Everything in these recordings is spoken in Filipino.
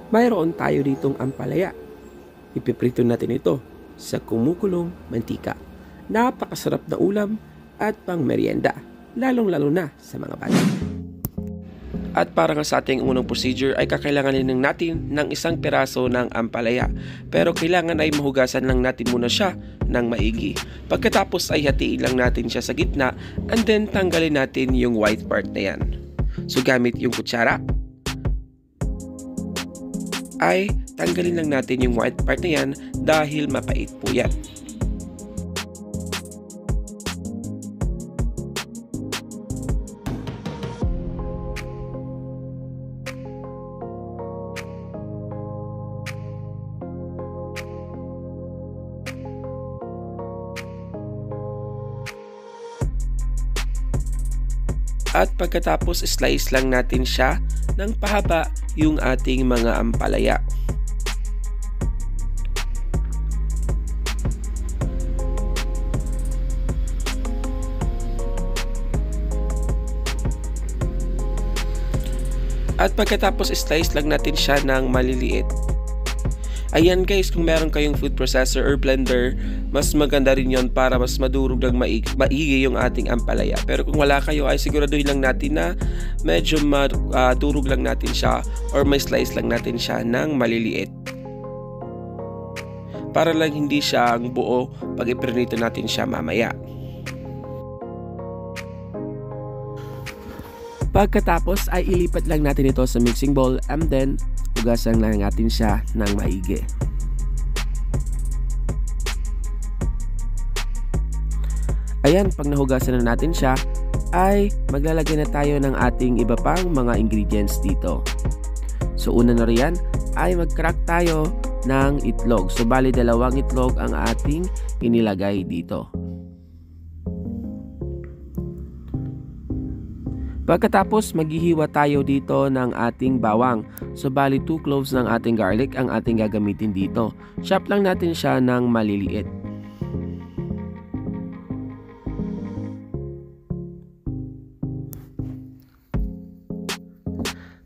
mayroon tayo ditong ampalaya. Ipiprito natin ito sa kumukulong mantika. Napakasarap na ulam at pang merienda, lalong-lalo na sa mga bata. At para nga sa ating unang procedure ay kakailanganin natin ng isang piraso ng ampalaya. Pero kailangan ay mahugasan lang natin muna siya ng maigi. Pagkatapos ay hatiin lang natin siya sa gitna and then tanggalin natin yung white part na yan. So gamit yung kutsara ay tanggalin lang natin yung white part na yan dahil mapait po yan. At pagkatapos slice lang natin siya ng pahaba yung ating mga ampalaya. At pagkatapos slice lang natin siya ng maliliit. Ayan guys, kung meron kayong food processor or blender, mas maganda rin yon para mas madurog ng maigi yung ating ampalaya. Pero kung wala kayo ay siguraduhin lang natin na medyo madurog lang natin siya or may slice lang natin siya ng maliliit. Para lang hindi siya ang buo pag iprinito natin siya mamaya. Pagkatapos ay ilipat lang natin ito sa mixing bowl and then hugasan lang natin siya ng maigi. Ayan, pag nahugasan na natin siya, ay maglalagay na tayo ng ating iba pang mga ingredients dito. So una na riyan ay mag-crack tayo ng itlog. So bali 2 itlog ang ating inilagay dito. Pagkatapos maghihiwa tayo dito ng ating bawang. So bali 2 cloves ng ating garlic ang ating gagamitin dito. Chop lang natin siya ng maliliit.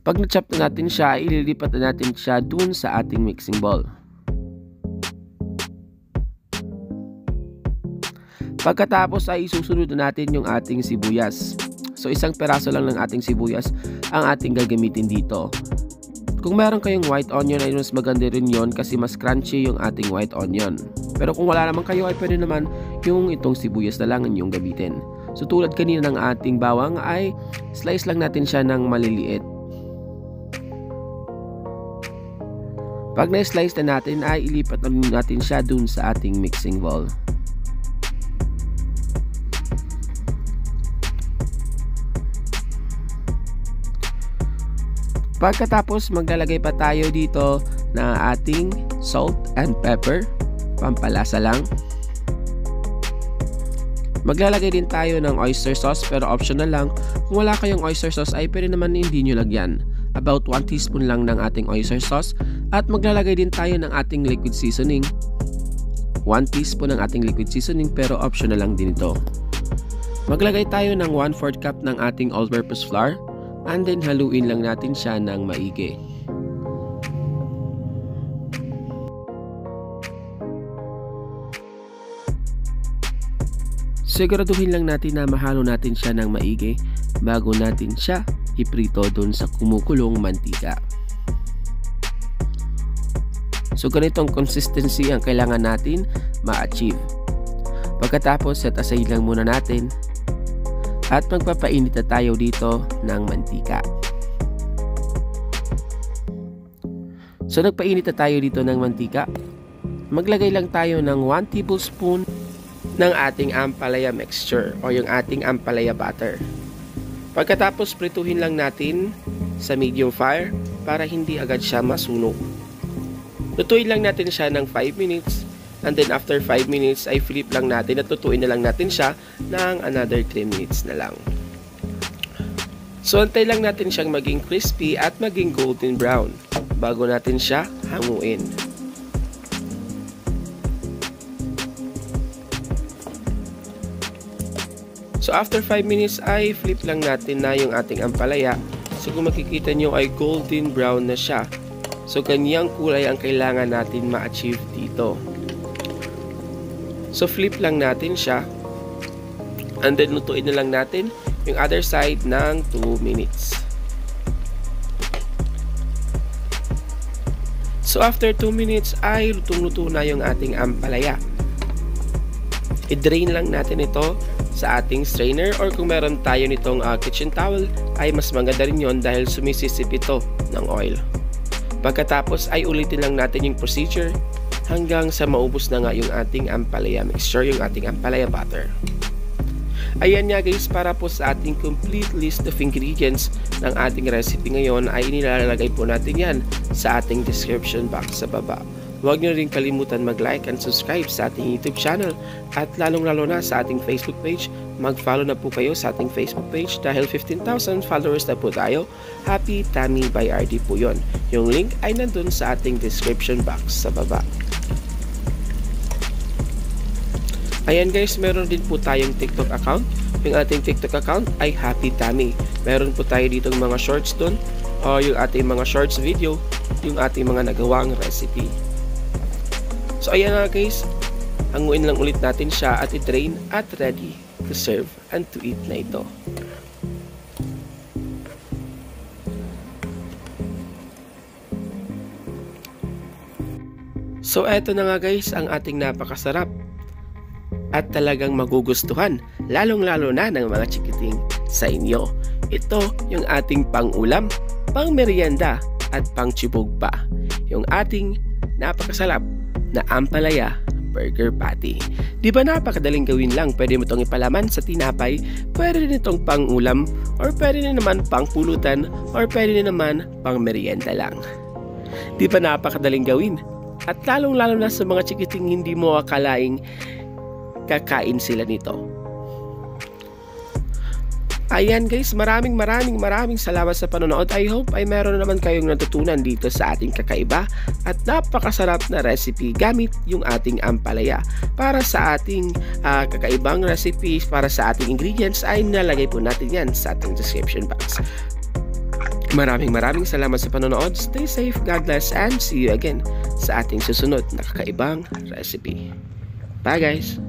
Pag na-chop na natin siya, ililipat na natin siya dun sa ating mixing bowl. Pagkatapos ay isusunod na natin yung ating sibuyas. So isang peraso lang ng ating sibuyas ang ating gagamitin dito. Kung meron kayong white onion ay mas maganda rin yon kasi mas crunchy yung ating white onion. Pero kung wala naman kayo ay pwede naman yung itong sibuyas na lang yung gamitin. So tulad kanina ng ating bawang ay slice lang natin siya ng maliliit. Pag na-slice na natin ay ilipat natin siya dun sa ating mixing bowl. Pagkatapos maglalagay pa tayo dito ng ating salt and pepper, pampalasa lang. Maglalagay din tayo ng oyster sauce pero optional lang. Kung wala kayong oyster sauce ay pwede naman hindi nyo lagyan. About 1 teaspoon lang ng ating oyster sauce at maglalagay din tayo ng ating liquid seasoning. 1 teaspoon ng ating liquid seasoning pero optional lang din ito. Maglagay tayo ng 1/4 cup ng ating all-purpose flour and then haluin lang natin siya ng maigi. Siguraduhin lang natin na mahalo natin siya ng maigi bago natin siya iprito dun sa kumukulong mantika. So ganitong consistency ang kailangan natin ma-achieve. Pagkatapos set aside lang muna natin at magpapainit na tayo dito ng mantika. So nagpainit na tayo dito ng mantika. Maglagay lang tayo ng 1 tablespoon ng ating ampalaya mixture o yung ating ampalaya butter. Pagkatapos prituhin lang natin sa medium fire para hindi agad siya masunog. Lutuin lang natin siya ng 5 minutes and then after 5 minutes ay flip lang natin at lutuin na lang natin siya ng another 3 minutes na lang. So antay lang natin siyang maging crispy at maging golden brown bago natin siya hanguin. So after 5 minutes ay flip lang natin na yung ating ampalaya. So kung makikita nyo ay golden brown na siya. So ganyang kulay ang kailangan natin ma-achieve dito. So flip lang natin siya. And then lutuin na lang natin yung other side ng 2 minutes. So after 2 minutes ay lutong-luto na yung ating ampalaya. I-drain lang natin ito sa ating strainer, or kung meron tayo nitong kitchen towel ay mas maganda rin yon dahil sumisisip ito ng oil. Pagkatapos ay ulitin lang natin yung procedure hanggang sa maubos na nga yung ating ampalaya mixture, yung ating ampalaya butter. Ayan nga guys, para po sa ating complete list of ingredients ng ating recipe ngayon ay inilalagay po natin yan sa ating description box sa baba. Huwag nyo rin kalimutan mag-like and subscribe sa ating YouTube channel, at lalong-lalo na sa ating Facebook page. Mag-follow na po kayo sa ating Facebook page dahil 15,000 followers na po tayo. Happy Tammy by RD po yun. Yung link ay nandun sa ating description box sa baba. Ayan guys, meron din po tayong TikTok account. Yung ating TikTok account ay Happy Tammy. Meron po tayo ditong mga shorts dun, o yung ating mga shorts video, yung ating mga nagawang recipe. So ayan nga guys, hanguin lang ulit natin siya at i-drain at ready to serve and to eat na ito. So eto na nga guys ang ating napakasarap at talagang magugustuhan, lalong-lalo na ng mga chikiting sa inyo. Ito yung ating pang-ulam, pang-merienda at pang-chibog pa. Yung ating napakasarap na ampalaya burger patty. Di ba napakadaling gawin lang? Pwede mo itong ipalaman sa tinapay, pwede rin itong pang-ulam, or pwede rin naman pang-pulutan, or pwede rin naman pang-merienda lang. Di ba napakadaling gawin? At lalong-lalo na sa mga chikiting hindi mo akalaing kakain sila nito. Ayan guys, maraming salamat sa panonood. I hope ay meron naman kayong natutunan dito sa ating kakaiba at napakasarap na recipe gamit yung ating ampalaya. Para sa ating kakaibang recipes, para sa ating ingredients ay nalagay po natin yan sa ating description box. Maraming salamat sa panonood. Stay safe, God bless, and see you again sa ating susunod na kakaibang recipe. Bye guys!